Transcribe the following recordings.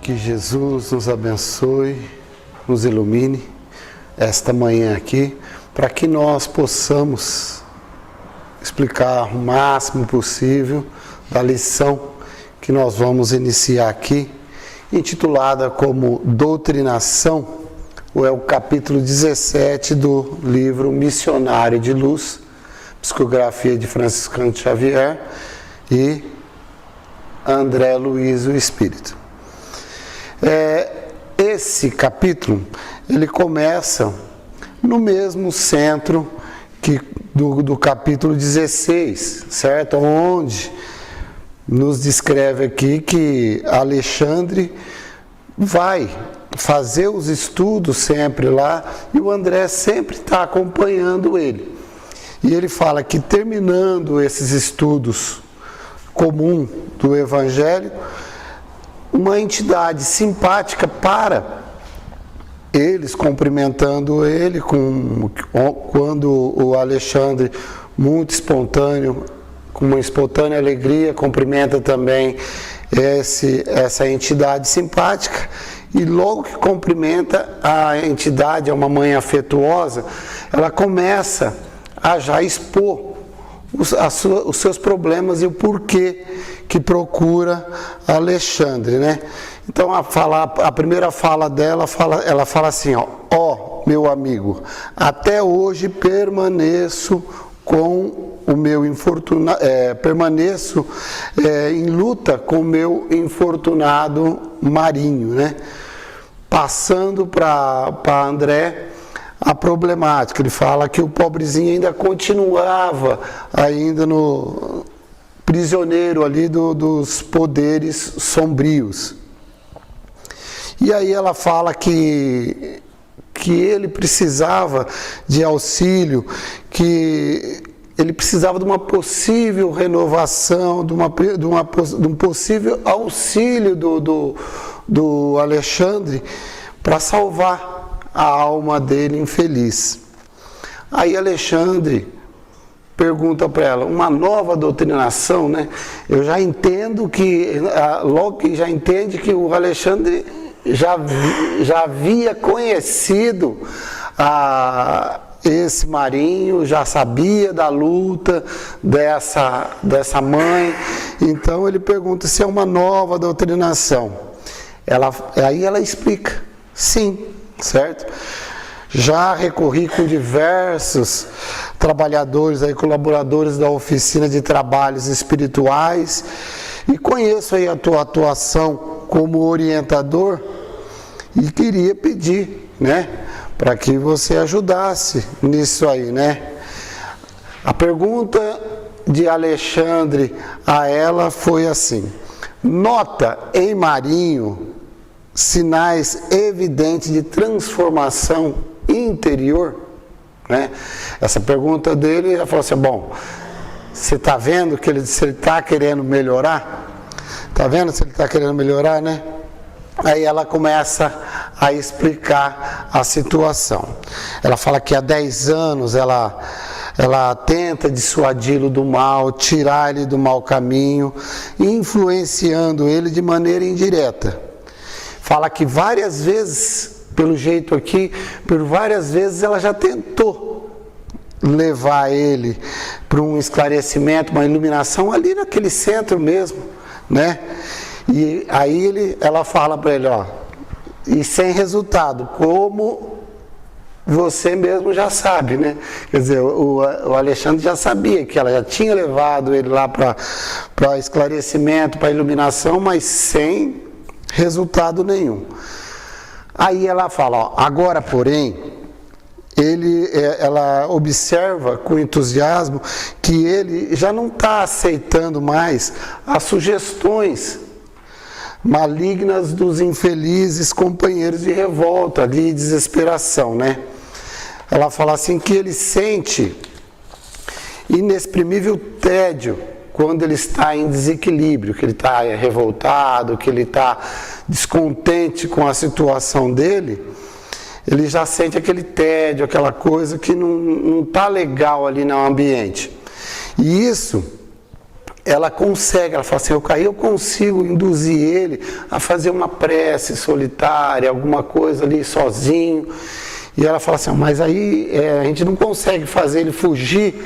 Que Jesus nos abençoe, nos ilumine esta manhã aqui, para que nós possamos explicar o máximo possível da lição que nós vamos iniciar aqui, intitulada como Doutrinação, ou é o capítulo 17 do livro Missionário de Luz, psicografia de Franciscano Xavier e André Luiz, o Espírito. Esse capítulo, ele começa no mesmo centro que do capítulo 16, certo? Onde nos descreve aqui que Alexandre vai fazer os estudos sempre lá e o André sempre está acompanhando ele. E ele fala que terminando esses estudos comum do Evangelho, uma entidade simpática para eles, cumprimentando ele, quando o Alexandre, muito espontâneo, com uma espontânea alegria, cumprimenta também essa entidade simpática, e logo que cumprimenta a entidade, é uma mãe afetuosa, ela começa a já expor os seus problemas e o porquê que procura Alexandre, né? Então a primeira fala dela, ela fala assim, ó, meu amigo, até hoje permaneço com o meu infortunado, permaneço em luta com o meu infortunado Marinho, né? Passando para André a problemática, ele fala que o pobrezinho ainda continuava ainda no prisioneiro ali dos poderes sombrios. E aí ela fala que ele precisava de auxílio, que ele precisava de uma possível renovação, de um possível auxílio do Alexandre para salvar a alma dele infeliz. Aí Alexandre pergunta para ela, uma nova doutrinação, né? Eu já entendo que, logo que já entende que o Alexandre já havia conhecido esse Marinho, já sabia da luta dessa mãe, então ele pergunta se é uma nova doutrinação. Aí ela explica, sim, certo? Já recorri com diversos trabalhadores, colaboradores da oficina de trabalhos espirituais e conheço aí a tua atuação como orientador e queria pedir, né, para que você ajudasse nisso aí, né? A pergunta de Alexandre a ela foi assim: nota em Marinho sinais evidentes de transformação interior, né? Essa pergunta dele, ela falou assim, bom, você está vendo que se ele está querendo melhorar? Está vendo se ele está querendo melhorar, né? Aí ela começa a explicar a situação. Ela fala que há 10 anos ela tenta dissuadi-lo do mal, tirar ele do mau caminho, influenciando ele de maneira indireta. Fala que várias vezes, pelo jeito aqui, por várias vezes ela já tentou levar ele para um esclarecimento, uma iluminação ali naquele centro mesmo, né? E aí ela fala para ele, ó, e sem resultado, como você mesmo já sabe, né? Quer dizer, o Alexandre já sabia que ela já tinha levado ele lá para esclarecimento, para iluminação, mas sem resultado nenhum. Aí ela fala, ó, agora porém, ela observa com entusiasmo que ele já não está aceitando mais as sugestões malignas dos infelizes companheiros de revolta, de desesperação, né? Ela fala assim que ele sente inexprimível tédio quando ele está em desequilíbrio, que ele está revoltado, que ele está descontente com a situação dele, ele já sente aquele tédio, aquela coisa que não está legal ali no ambiente. E isso ela consegue, ela fala assim, eu consigo induzir ele a fazer uma prece solitária, alguma coisa ali sozinho. E ela fala assim, mas aí a gente não consegue fazer ele fugir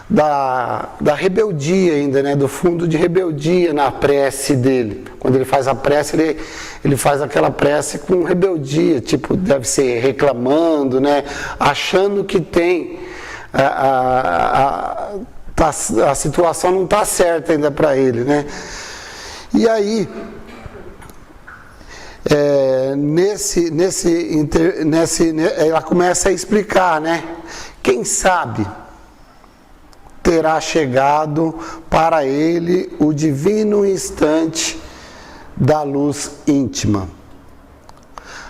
da rebeldia ainda, né? Do fundo de rebeldia na prece dele. Quando ele faz a prece, ele faz aquela prece com rebeldia, tipo, deve ser reclamando, né? Achando que tem a situação não está certa ainda para ele, né? E aí, ela começa a explicar, né? Quem sabe terá chegado para ele o divino instante da luz íntima.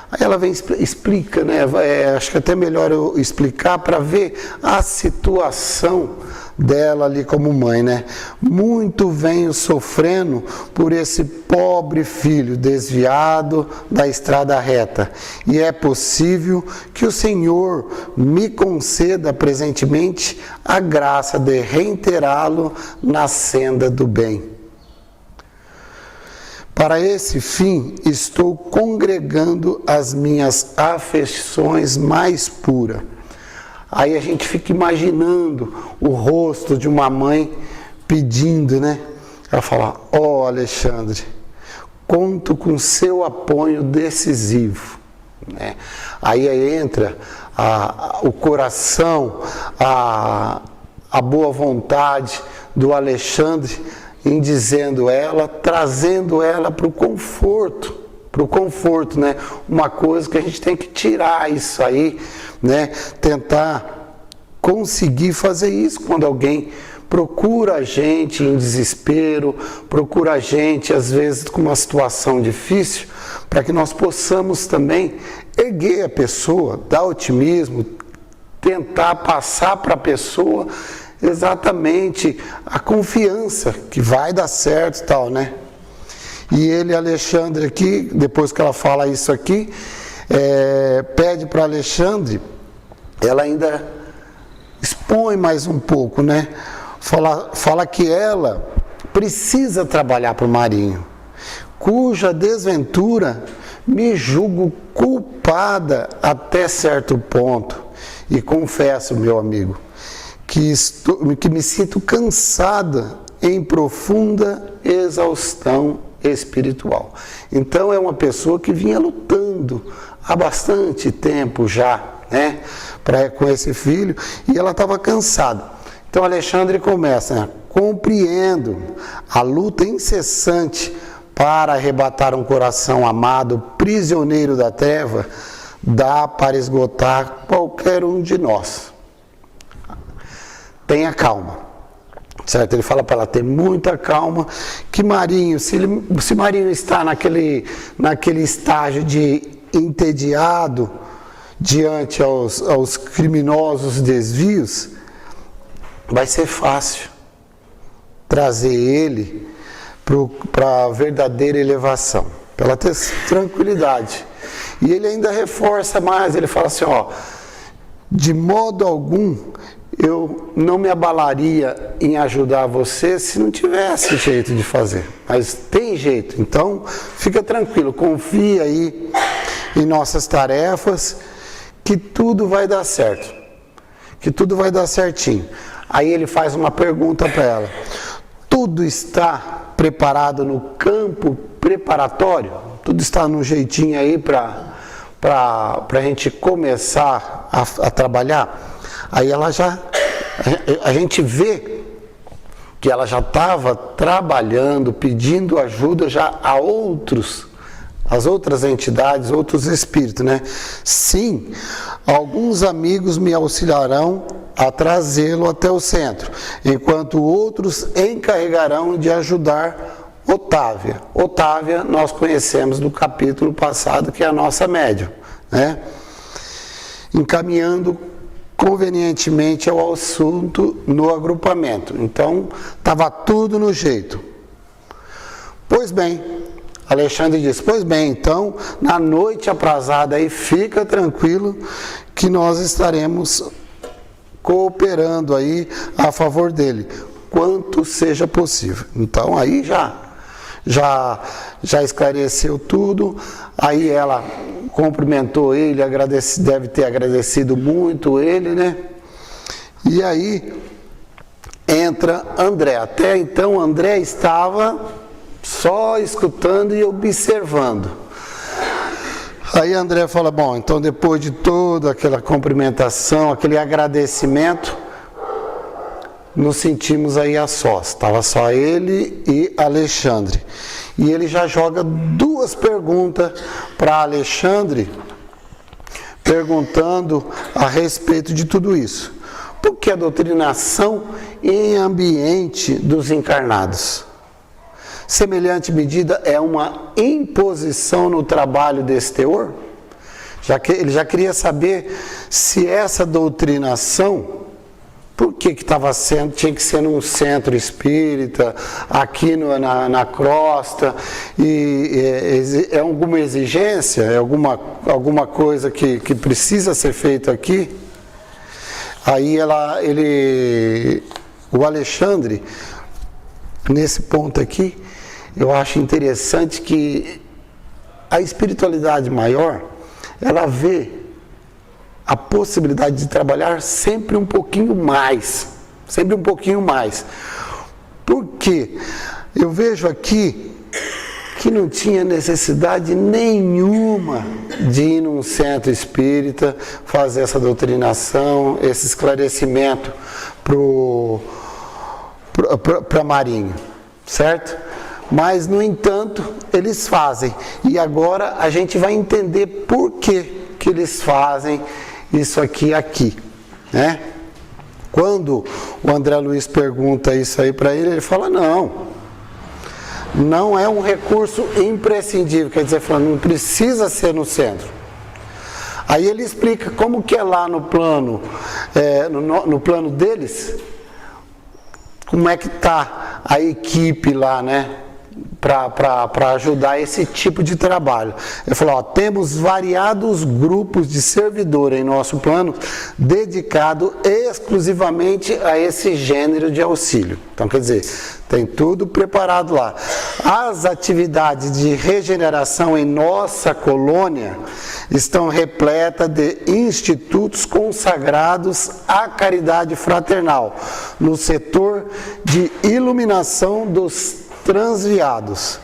Aí ela vem explica, né? Acho que até melhor eu explicar para ver a situação dela ali como mãe, né? Muito venho sofrendo por esse pobre filho desviado da estrada reta, e é possível que o Senhor me conceda presentemente a graça de reiterá-lo na senda do bem. Para esse fim, estou congregando as minhas afeições mais puras. Aí a gente fica imaginando o rosto de uma mãe pedindo, né? Ela fala, Alexandre, conto com seu apoio decisivo. Né? Aí entra o coração, a boa vontade do Alexandre, em dizendo ela, trazendo ela para o conforto, né? Uma coisa que a gente tem que tirar isso aí, né? Tentar conseguir fazer isso quando alguém procura a gente em desespero, procura a gente às vezes com uma situação difícil, para que nós possamos também erguer a pessoa, dar otimismo, tentar passar para a pessoa exatamente a confiança que vai dar certo e tal, né? E ele, Alexandre, aqui, depois que ela fala isso aqui, pede para Alexandre, ela ainda expõe mais um pouco, né? Fala que ela precisa trabalhar para o Marinho, cuja desventura me julgo culpada até certo ponto. E confesso, meu amigo, que me sinto cansada em profunda exaustão espiritual. Então é uma pessoa que vinha lutando há bastante tempo já, né, com esse filho, e ela estava cansada. Então Alexandre começa, né, compreendo a luta incessante para arrebatar um coração amado, prisioneiro da treva, dá para esgotar qualquer um de nós. Tenha calma, certo? Ele fala para ela ter muita calma, que Marinho, se Marinho está naquele estágio de entediado diante aos criminosos desvios, vai ser fácil trazer ele para a verdadeira elevação, para ela ter tranquilidade. E ele ainda reforça mais, ele fala assim, de modo algum eu não me abalaria em ajudar você se não tivesse jeito de fazer, mas tem jeito, então fica tranquilo, confia aí em nossas tarefas, que tudo vai dar certo, que tudo vai dar certinho. Aí ele faz uma pergunta para ela, tudo está preparado no campo preparatório? Tudo está no jeitinho aí para a gente começar a trabalhar? Aí a gente vê que ela já estava trabalhando, pedindo ajuda já às outras entidades, outros espíritos, né? Sim, alguns amigos me auxiliarão a trazê-lo até o centro, enquanto outros encarregarão de ajudar Otávia. Otávia nós conhecemos do capítulo passado, que é a nossa médium, né? Encaminhando convenientemente ao assunto no agrupamento. Então, estava tudo no jeito. Pois bem, Alexandre diz, pois bem, então, na noite aprazada aí, fica tranquilo que nós estaremos cooperando aí a favor dele. quanto seja possível. Então aí já esclareceu tudo. Aí ela cumprimentou ele, deve ter agradecido muito ele, né? E aí entra André. Até então André estava só escutando e observando. Aí André fala, bom, então depois de toda aquela cumprimentação, aquele agradecimento, nos sentimos aí a sós. Estava só ele e Alexandre. E ele já joga duas perguntas para Alexandre, perguntando a respeito de tudo isso. Por que a doutrinação em ambiente dos encarnados? Semelhante medida é uma imposição no trabalho desse teor? Ele já queria saber se essa doutrinação, por que tinha que ser num centro espírita, aqui na crosta, e é alguma exigência, é alguma coisa que precisa ser feita aqui? Aí o Alexandre, nesse ponto aqui, eu acho interessante que a espiritualidade maior, ela vê a possibilidade de trabalhar sempre um pouquinho mais. Sempre um pouquinho mais. Por quê? Eu vejo aqui que não tinha necessidade nenhuma de ir num centro espírita, fazer essa doutrinação, esse esclarecimento para Marinho, certo? Mas, no entanto, eles fazem. E agora a gente vai entender por que eles fazem isso aqui, né? Quando o André Luiz pergunta isso aí para ele fala, não é um recurso imprescindível, quer dizer, não precisa ser no centro. Aí ele explica como que é lá no plano, no plano deles, como é que está a equipe lá, né? Para ajudar esse tipo de trabalho. Ele falou, temos variados grupos de servidor em nosso plano dedicado exclusivamente a esse gênero de auxílio. Então, quer dizer, tem tudo preparado lá. As atividades de regeneração em nossa colônia estão repletas de institutos consagrados à caridade fraternal, no setor de iluminação dos transviados,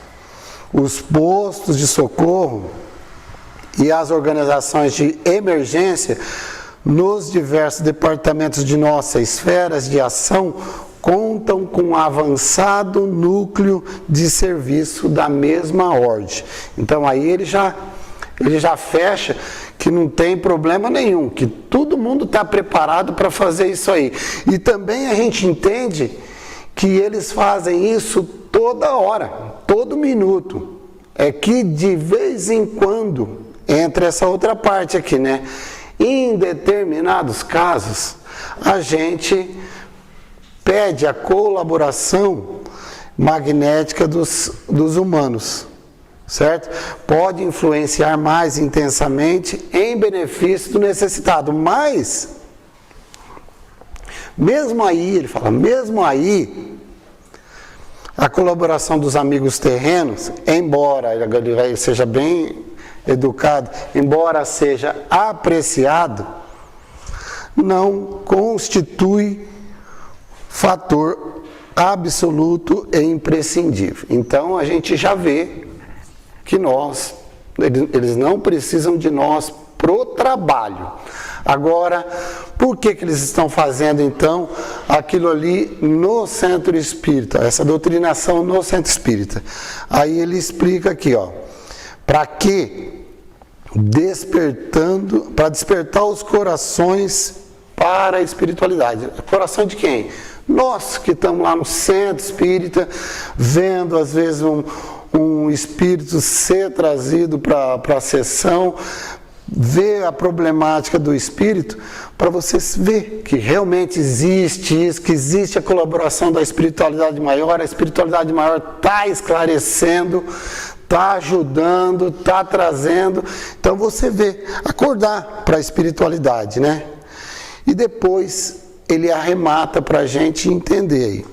os postos de socorro e as organizações de emergência nos diversos departamentos de nossas esferas de ação contam com um avançado núcleo de serviço da mesma ordem. Então aí ele já fecha que não tem problema nenhum, que todo mundo está preparado para fazer isso aí. E também a gente entende que eles fazem isso toda hora, todo minuto. É que de vez em quando entra essa outra parte aqui, né? Em determinados casos, a gente pede a colaboração magnética dos humanos, certo? Pode influenciar mais intensamente em benefício do necessitado, mas mesmo aí, ele fala, mesmo aí, a colaboração dos amigos terrenos, embora ele seja bem educado, embora seja apreciado, não constitui fator absoluto e imprescindível. Então a gente já vê que eles não precisam de nós pro trabalho. Agora, por que eles estão fazendo então aquilo ali no centro espírita, essa doutrinação no centro espírita? Aí ele explica aqui, para que para despertar os corações para a espiritualidade. Coração de quem? Nós que estamos lá no centro espírita, vendo às vezes um espírito ser trazido para a sessão, ver a problemática do espírito, para você ver que realmente existe isso, que existe a colaboração da espiritualidade maior, a espiritualidade maior está esclarecendo, está ajudando, está trazendo. Então você vê, acordar para a espiritualidade, né? E depois ele arremata para a gente entender aí.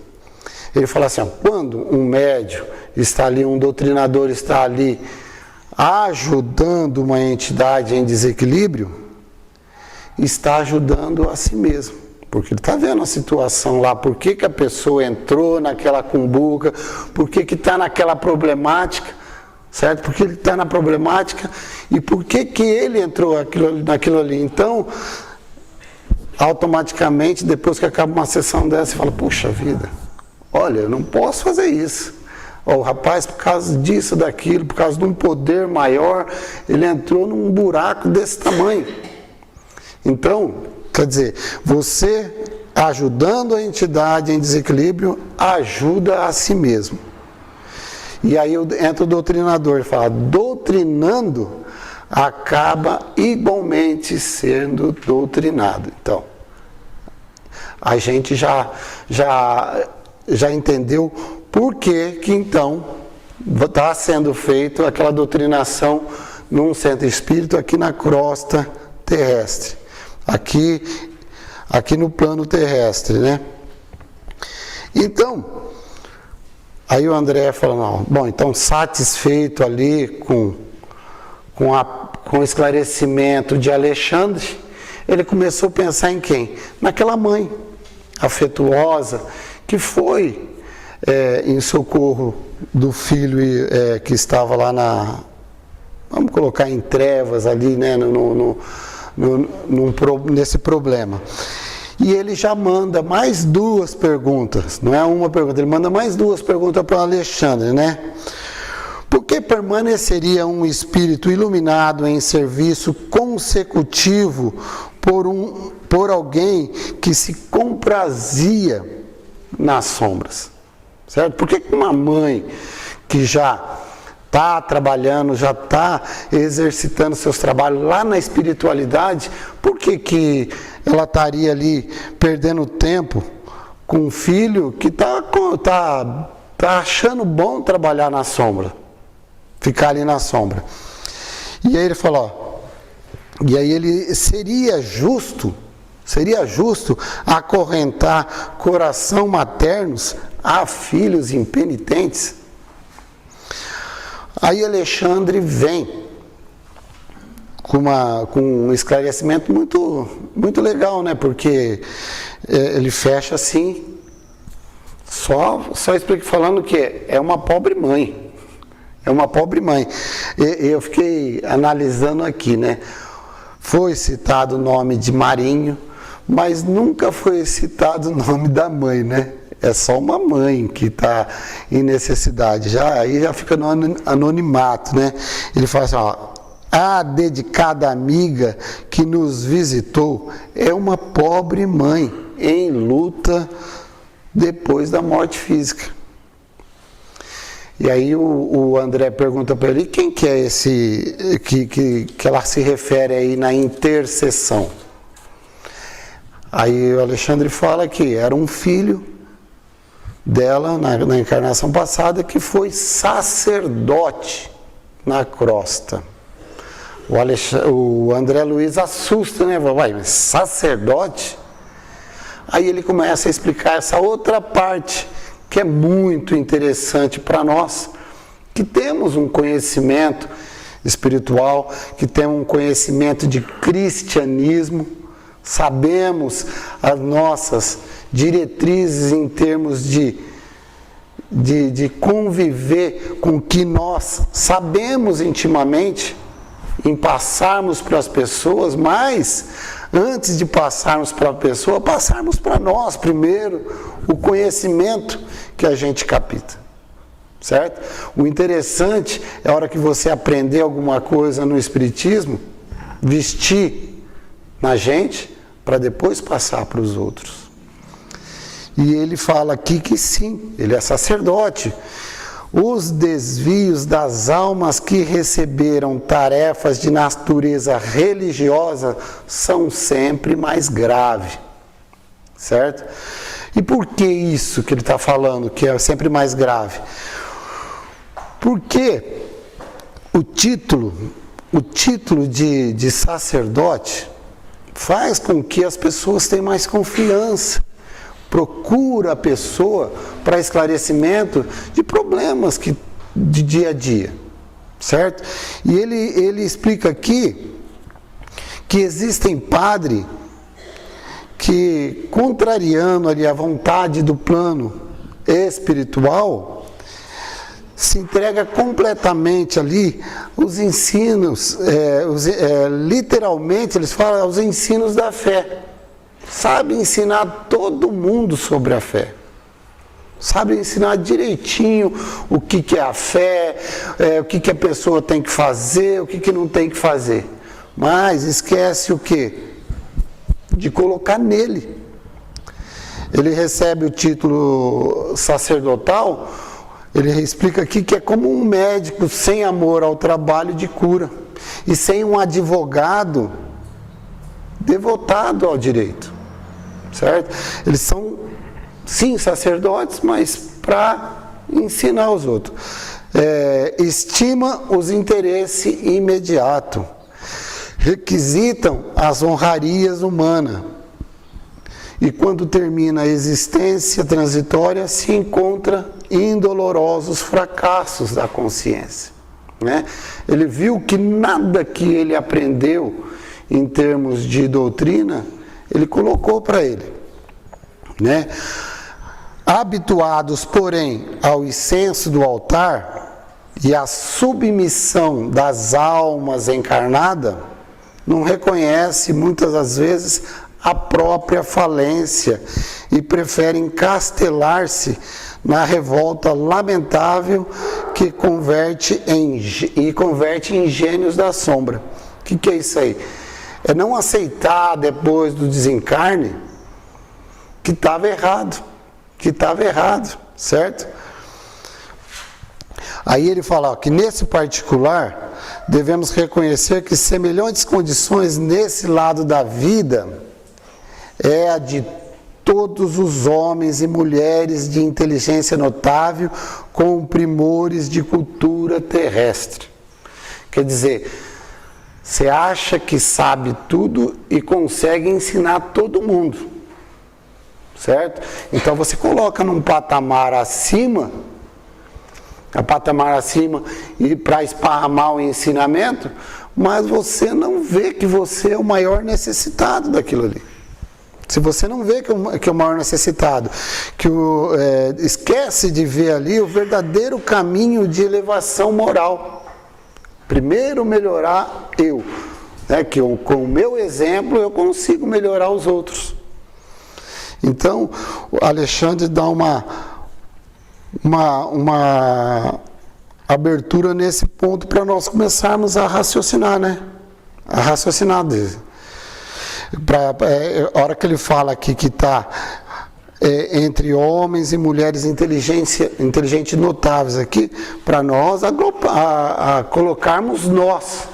Ele fala assim, ó, quando um médium está ali, um doutrinador está ali ajudando uma entidade em desequilíbrio, está ajudando a si mesmo. Porque ele está vendo a situação lá, por que a pessoa entrou naquela cumbuca, por que está naquela problemática, certo? Porque ele está na problemática e por que ele entrou naquilo ali. Então, automaticamente, depois que acaba uma sessão dessa, você fala, puxa vida, olha, eu não posso fazer isso. O rapaz, por causa disso, daquilo, por causa de um poder maior, ele entrou num buraco desse tamanho. Então, quer dizer, você ajudando a entidade em desequilíbrio, ajuda a si mesmo. E aí entra o doutrinador e fala, doutrinando, acaba igualmente sendo doutrinado. Então, a gente já entendeu por que então está sendo feita aquela doutrinação num centro espírita aqui na crosta terrestre. Aqui no plano terrestre, né? Então, aí o André fala, não, bom, então satisfeito ali com o esclarecimento de Alexandre, ele começou a pensar em quem? Naquela mãe afetuosa que foi em socorro do filho que estava lá vamos colocar em trevas ali, né, nesse problema. E ele já manda mais 2 perguntas, não é uma pergunta, ele manda mais 2 perguntas para o Alexandre, né? Por que permaneceria um espírito iluminado em serviço consecutivo por alguém que se comprazia nas sombras? Certo? Por que uma mãe que já está trabalhando, já está exercitando seus trabalhos lá na espiritualidade, por que ela estaria ali perdendo tempo com um filho que tá achando bom trabalhar na sombra, ficar ali na sombra? E aí ele falou, e aí ele seria justo acorrentar coração maternos a filhos impenitentes? Aí Alexandre vem com um esclarecimento muito legal, né? Porque ele fecha assim, só explica falando que é uma pobre mãe. É uma pobre mãe. Eu fiquei analisando aqui, né? Foi citado o nome de Marinho, mas nunca foi citado o nome da mãe, né? É só uma mãe que está em necessidade. Aí já fica no anonimato, né? Ele fala assim, ó, a dedicada amiga que nos visitou é uma pobre mãe em luta depois da morte física. E aí o André pergunta para ele, quem que é esse que ela se refere aí na intercessão? Aí o Alexandre fala que era um filho dela na encarnação passada que foi sacerdote na crosta. O André Luiz assusta, né? Vai, mas sacerdote? Aí ele começa a explicar essa outra parte que é muito interessante para nós, que temos um conhecimento espiritual, que temos um conhecimento de cristianismo, sabemos as nossas diretrizes em termos de conviver com o que nós sabemos intimamente, em passarmos para as pessoas, mas antes de passarmos para a pessoa, passarmos para nós primeiro o conhecimento que a gente capta, certo? O interessante é a hora que você aprender alguma coisa no Espiritismo, vestir na gente para depois passar para os outros. E ele fala aqui que sim, ele é sacerdote. Os desvios das almas que receberam tarefas de natureza religiosa são sempre mais graves, certo? E por que isso que ele está falando, que é sempre mais grave? Porque o título de sacerdote faz com que as pessoas tenham mais confiança, procura a pessoa para esclarecimento de problemas de dia a dia, certo? E ele explica aqui que existem padres que, contrariando ali a vontade do plano espiritual, se entrega completamente ali os ensinos, literalmente eles falam os ensinos da fé. Sabe ensinar todo mundo sobre a fé. Sabe ensinar direitinho o que é a fé, o que a pessoa tem que fazer, o que não tem que fazer. Mas esquece o quê? De colocar nele. Ele recebe o título sacerdotal, ele explica aqui que é como um médico sem amor ao trabalho de cura e sem um advogado devotado ao direito, certo? Eles são, sim, sacerdotes, mas para ensinar os outros. Estima os interesses imediatos, requisitam as honrarias humanas. E quando termina a existência transitória, se encontra indolorosos fracassos da consciência. Né? Ele viu que nada que ele aprendeu em termos de doutrina, ele colocou para ele. Né? Habituados, porém, ao incenso do altar e à submissão das almas encarnadas, não reconhece muitas das vezes a própria falência e prefere encastelar-se na revolta lamentável que converte em gênios da sombra. O que é isso aí? É não aceitar depois do desencarne que estava errado, certo? Aí ele fala que nesse particular devemos reconhecer que semelhantes condições nesse lado da vida é a de todos os homens e mulheres de inteligência notável com primores de cultura terrestre. Quer dizer, você acha que sabe tudo e consegue ensinar todo mundo, certo? Então você coloca num patamar acima, e para esparramar o ensinamento, mas você não vê que você é o maior necessitado daquilo ali. Se você não vê que é o maior necessitado, esquece de ver ali o verdadeiro caminho de elevação moral. Primeiro melhorar eu, né? Que com o meu exemplo eu consigo melhorar os outros. Então, o Alexandre dá uma abertura nesse ponto para nós começarmos a raciocinar, né? A raciocinar dele. A hora que ele fala aqui que está entre homens e mulheres inteligentes notáveis aqui, para nós colocarmos nós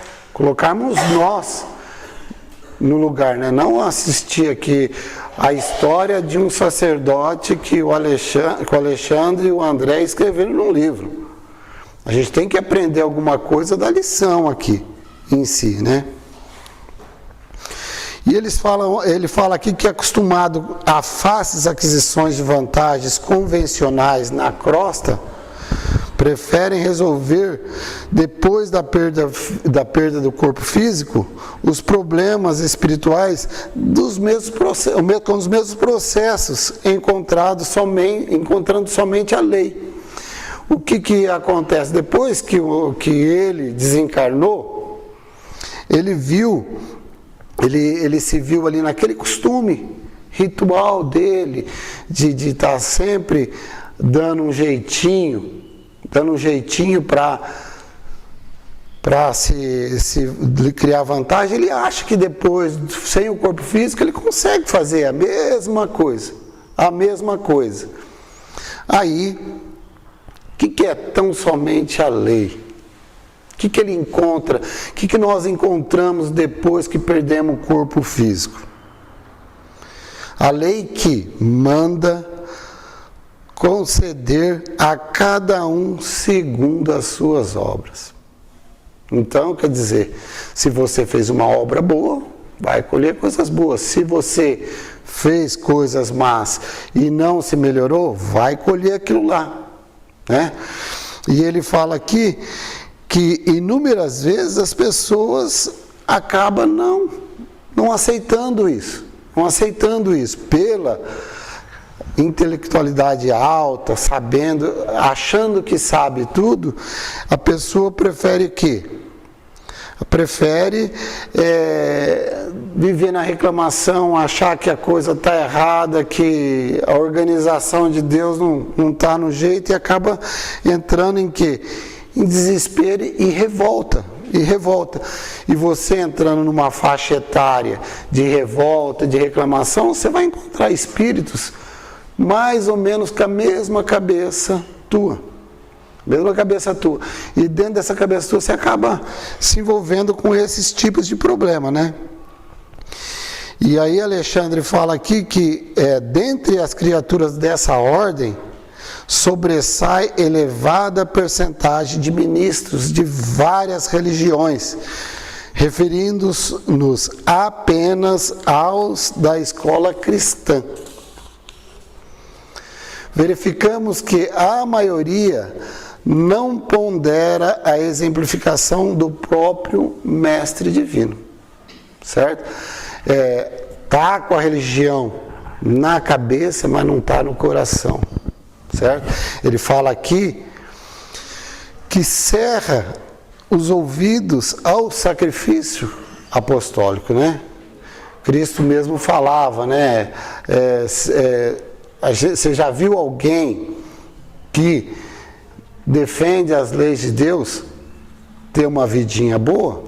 no lugar, né? Não assistir aqui a história de um sacerdote que o Alexandre e o André escreveram num livro. A gente tem que aprender alguma coisa da lição aqui em si, né? E ele fala aqui que, acostumado a fáceis aquisições de vantagens convencionais na crosta, preferem resolver, depois da perda do corpo físico, os problemas espirituais com os mesmos processos, encontrando somente a lei. O que acontece? Depois que ele desencarnou, ele se viu ali naquele costume ritual dele, de estar sempre dando um jeitinho para se criar vantagem. Ele acha que depois, sem o corpo físico, ele consegue fazer a mesma coisa. Aí, o que é tão somente a lei? O que ele encontra? O que nós encontramos depois que perdemos o corpo físico? A lei que manda conceder a cada um segundo as suas obras. Então, quer dizer, se você fez uma obra boa, vai colher coisas boas. Se você fez coisas más e não se melhorou, vai colher aquilo lá, né? E ele fala aqui que inúmeras vezes as pessoas acabam não aceitando isso, pela intelectualidade alta, sabendo, achando que sabe tudo, a pessoa prefere o quê? Prefere viver na reclamação, achar que a coisa está errada, que a organização de Deus não está no jeito, e acaba entrando em quê? Em desespero e revolta. E você entrando numa faixa etária de revolta, de reclamação, você vai encontrar espíritos mais ou menos com a mesma cabeça tua. E dentro dessa cabeça tua você acaba se envolvendo com esses tipos de problema, né? E aí Alexandre fala aqui que dentre as criaturas dessa ordem sobressai elevada percentagem de ministros de várias religiões, referindo-nos apenas aos da escola cristã. Verificamos que a maioria não pondera a exemplificação do próprio Mestre Divino, certo? Tá com a religião na cabeça, mas não está no coração, certo? Ele fala aqui que cerra os ouvidos ao sacrifício apostólico, né? Cristo mesmo falava, né? Você já viu alguém que defende as leis de Deus ter uma vidinha boa?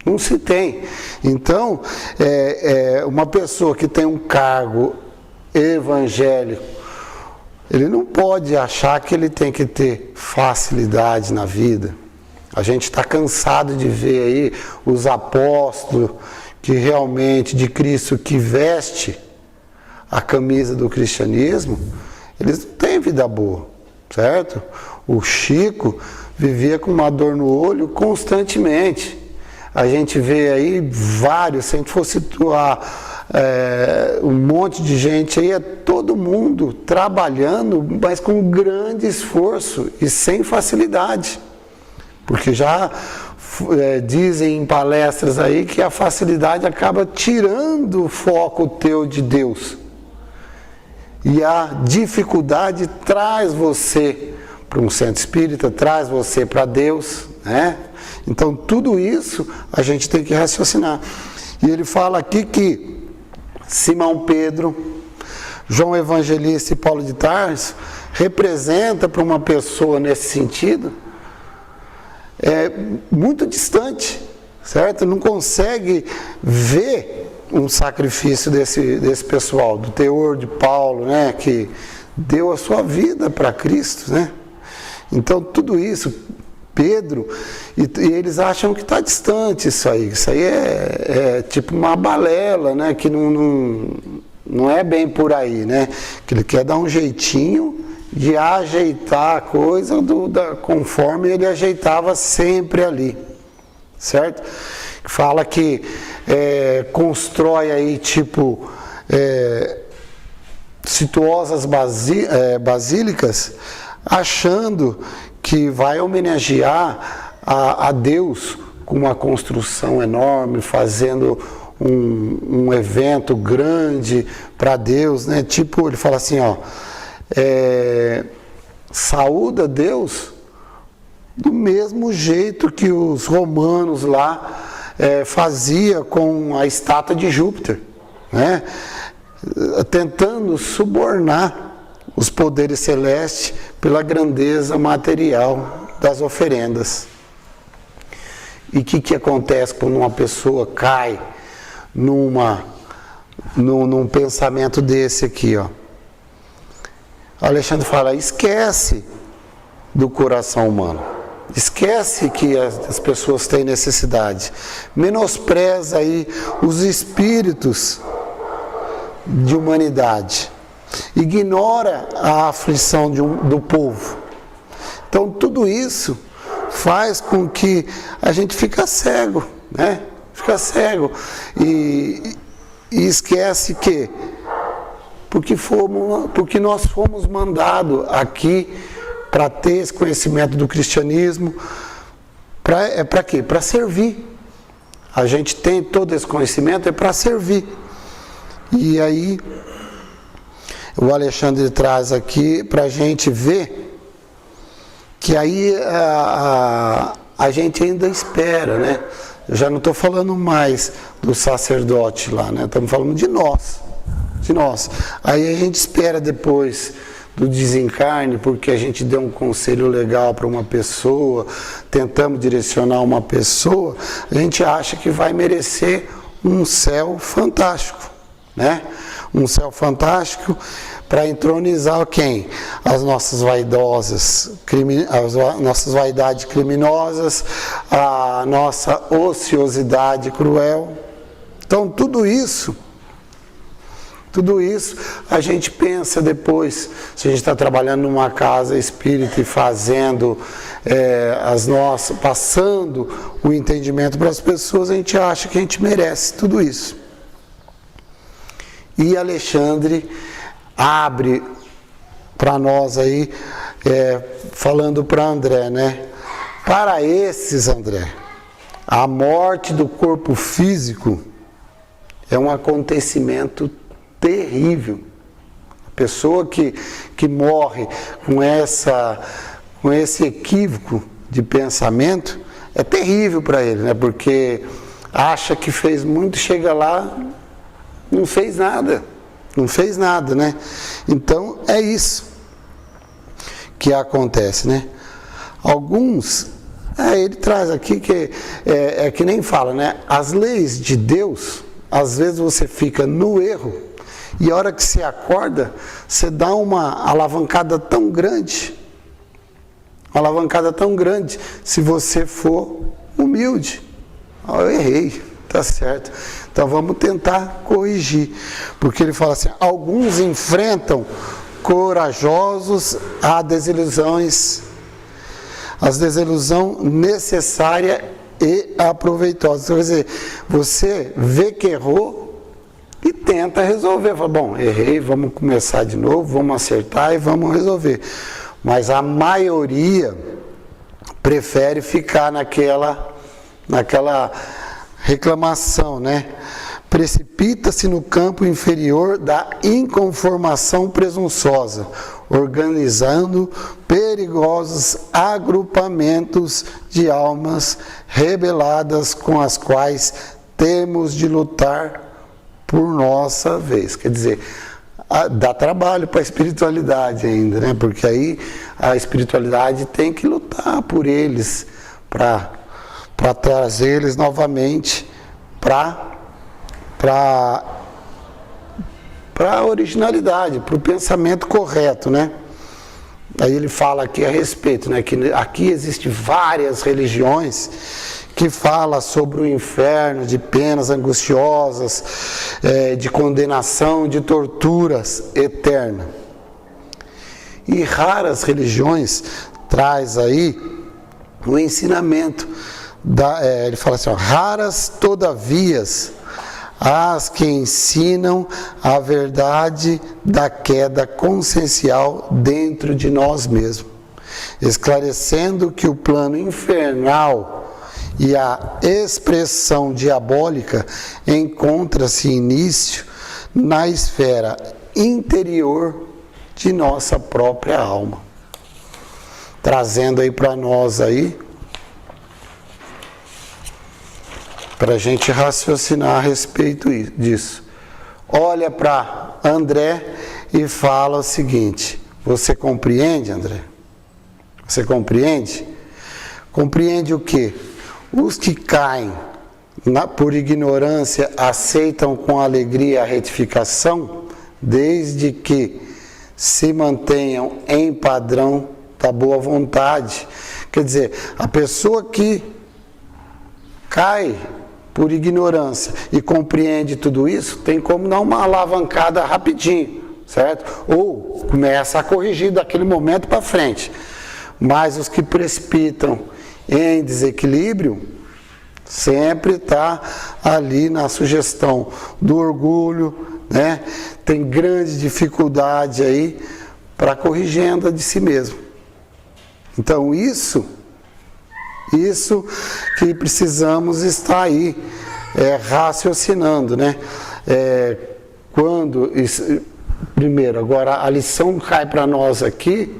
Não se tem. Então, uma pessoa que tem um cargo evangélico, ele não pode achar que ele tem que ter facilidade na vida. A gente está cansado de ver aí os apóstolos que realmente de Cristo que veste a camisa do cristianismo, eles não têm vida boa, certo? O Chico vivia com uma dor no olho constantemente. A gente vê aí vários, se a gente for situar um monte de gente aí, todo mundo trabalhando, mas com grande esforço e sem facilidade. Porque já dizem em palestras aí que a facilidade acaba tirando o foco teu de Deus. E a dificuldade traz você para um centro espírita, traz você para Deus, né? Então tudo isso a gente tem que raciocinar. E ele fala aqui que Simão Pedro, João Evangelista e Paulo de Tarso representa para uma pessoa nesse sentido muito distante, certo? Não consegue ver um sacrifício desse pessoal, do teor de Paulo, né, que deu a sua vida para Cristo, né? Então tudo isso, Pedro, e eles acham que está distante isso aí é tipo uma balela, né, que não é bem por aí, né, que ele quer dar um jeitinho de ajeitar a coisa conforme ele ajeitava sempre ali, certo? Fala que constrói aí tipo situosas basílicas, achando que vai homenagear a Deus com uma construção enorme, fazendo um evento grande para Deus, né? Tipo, ele fala assim, ó, saúda Deus do mesmo jeito que os romanos lá fazia com a estátua de Júpiter, né? Tentando subornar os poderes celestes pela grandeza material das oferendas. E o que acontece quando uma pessoa cai num pensamento desse aqui, ó? Alexandre fala, esquece do coração humano. Esquece que as pessoas têm necessidade. Menospreza aí os espíritos de humanidade. Ignora a aflição do povo. Então tudo isso faz com que a gente fique cego, né? fica cego e esquece que porque nós fomos mandados aqui para ter esse conhecimento do cristianismo, para quê? Para servir. A gente tem todo esse conhecimento, é para servir. E aí, o Alexandre traz aqui para a gente ver que aí a gente ainda espera, né? Eu já não estou falando mais do sacerdote lá, né? Estamos falando de nós. Aí a gente espera depois do desencarne, porque a gente deu um conselho legal para uma pessoa, tentamos direcionar uma pessoa, a gente acha que vai merecer um céu fantástico, né? Um céu fantástico para entronizar quem? As nossas vaidosas, as nossas vaidades criminosas, a nossa ociosidade cruel. Então tudo isso a gente pensa depois, se a gente está trabalhando numa casa espírita e fazendo passando o entendimento para as pessoas, a gente acha que a gente merece tudo isso. E Alexandre abre para nós aí, falando para André, né? Para esses, André, a morte do corpo físico é um acontecimento terrível. A pessoa que morre com esse equívoco de pensamento é terrível para ele, né? Porque acha que fez muito, chega lá, não fez nada, né? Então é isso que acontece, né? Alguns, ele traz aqui que que nem fala, né? As leis de Deus, às vezes você fica no erro, e a hora que você acorda, você dá uma alavancada tão grande, se você for humilde. Eu errei, tá certo. Então vamos tentar corrigir. Porque ele fala assim, alguns enfrentam corajosos as desilusão necessária e aproveitosa. Então, quer dizer, você vê que errou e tenta resolver. Fala, bom, errei, vamos começar de novo, vamos acertar e vamos resolver. Mas a maioria prefere ficar naquela reclamação, né? Precipita-se no campo inferior da inconformação presunçosa, organizando perigosos agrupamentos de almas rebeladas com as quais temos de lutar por nossa vez. Quer dizer, dá trabalho para a espiritualidade ainda, né? Porque aí a espiritualidade tem que lutar por eles, para trazer eles novamente para a originalidade, para o pensamento correto, né? Aí ele fala aqui a respeito, né? Que aqui existem várias religiões que falam sobre o inferno, de penas angustiosas, de condenação, de torturas eternas. E raras religiões traz aí o ensinamento, ele fala assim, raras todavia as que ensinam a verdade da queda consciencial dentro de nós mesmos, esclarecendo que o plano infernal e a expressão diabólica encontra-se início na esfera interior de nossa própria alma. Trazendo aí para nós aí, para a gente raciocinar a respeito disso. Olha para André e fala o seguinte, você compreende, André? Você compreende? Compreende o quê? Os que caem por ignorância aceitam com alegria a retificação, desde que se mantenham em padrão da boa vontade. Quer dizer, a pessoa que cai por ignorância e compreende tudo isso, tem como dar uma alavancada rapidinho, certo? Ou começa a corrigir daquele momento para frente. Mas os que precipitam em desequilíbrio Sempre está ali na sugestão do orgulho, né? Tem grande dificuldade aí para corrigir a agenda de si mesmo. Então isso que precisamos estar aí raciocinando, né? Primeiro, agora a lição cai para nós aqui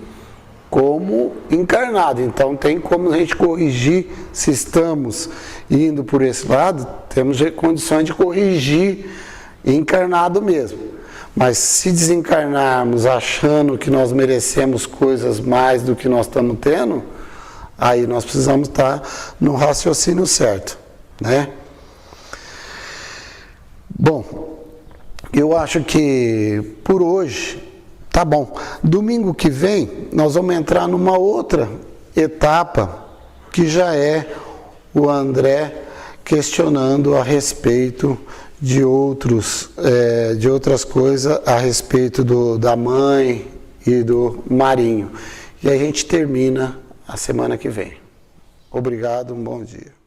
como encarnado, então tem como a gente corrigir. Se estamos indo por esse lado, temos condições de corrigir encarnado mesmo. Mas se desencarnarmos achando que nós merecemos coisas mais do que nós estamos tendo, aí nós precisamos estar no raciocínio certo, né? Bom, eu acho que por hoje tá bom. Domingo que vem nós vamos entrar numa outra etapa que já é o André questionando a respeito de outras coisas, a respeito da mãe e do Marinho. E a gente termina a semana que vem. Obrigado, um bom dia.